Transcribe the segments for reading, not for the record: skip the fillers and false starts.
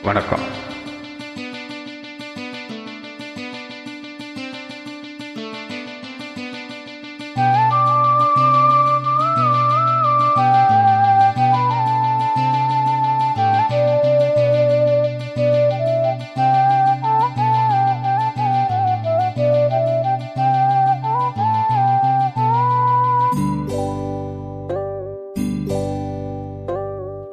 வணக்கம்.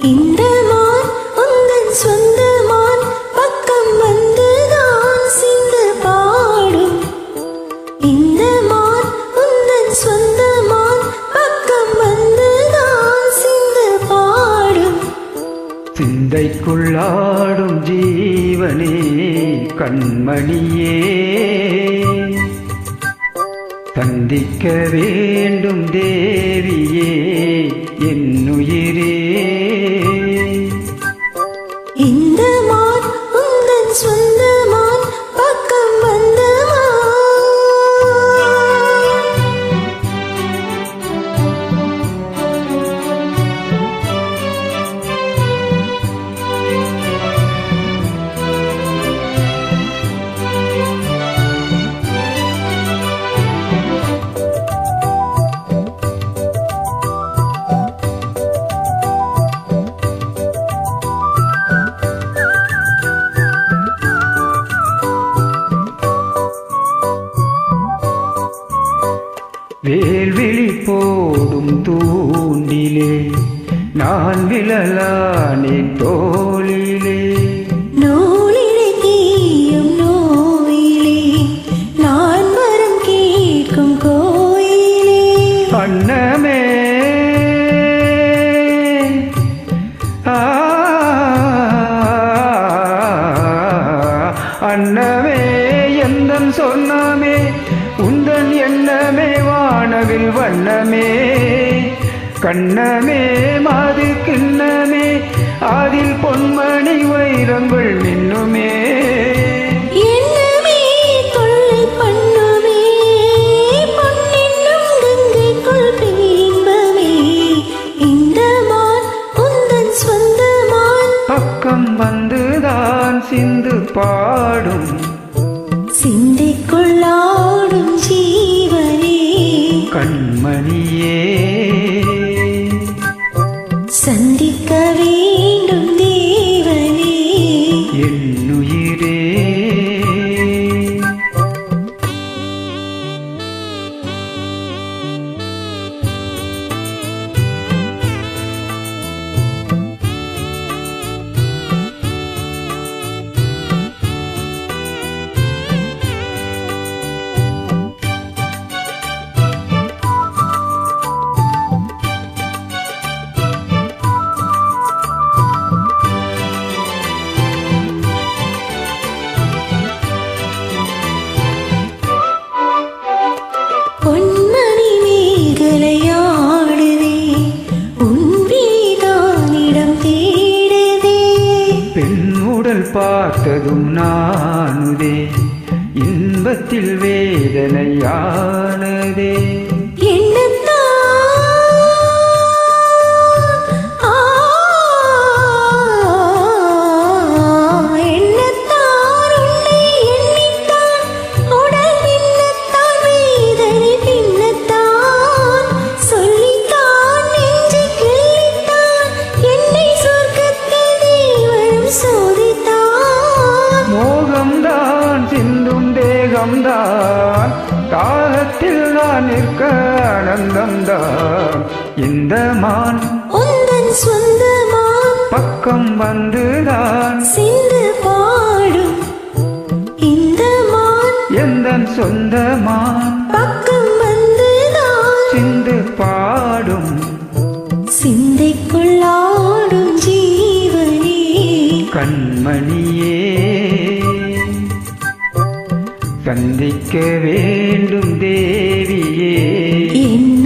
இந்த மான் உந்தன் சொந்த மான், பக்கம் வந்துதான் சிந்து பாடும். இந்த மான் உந்தன் சொந்த மான், பக்கம் வந்துதான் சிந்து பாடும். சிந்தைக்குள்ளாடும் ஜீவனே கண்மணியே, சந்திக்க வேண்டும் தேவியே என்னுயிரே. இந்த மான் உந்தன் சொந்த மான், பக்கம் வந்த வேல்விழி போடும் தூண்டிலே நான் விழலானேன் தோளிலே. நூலிலே தீயும் நோயிலே நான் வரம் கேட்கும் கோயிலே. அன்னமே அன்னமே எந்தன் சொன்னமே, உந்தன் எண்ணமே வானவில் வண்ணமே. கண்ணமே மாது கிண்ணமே, அதில் பொன்மணி வைரங்கள் மின்னுமே. என்னமே கொள்ளை பண்ணுமே, பொன்னென்னும் கங்கைக்குள் பின்பமே. இந்த மான் உந்தன் சொந்த மான், பக்கம் வந்துதான் சிந்து பாடும். சிந்தைக்குள்ளாடும் ஜீவனே கண்மணியே, சந்திக்க வேண்டும் தேவனே என்னுயிரே. பொன்மணி மேகலையாடுதே, உன் விழிதானிடம் தேடுதே. பெண் உடல் பார்த்ததும் நானுதே, இன்பத்தில் வேதனையானதே. மோகம்தான் சிந்தும் தேகம்தான், தாகத்தில் நான் நிற்க ஆனந்தம்தான். இந்த மான் உந்தன் சொந்த மான், பக்கம் வந்துதான் சிந்து பாடும். இந்த மான் எந்தன் சொந்த மான், பக்கம் வந்துதான் சிந்து பாடும். சிந்தைக்குள்ளாடும் ஜீவனே கண்மணியே, சந்திக்க வேண்டும் தேவியே என்ன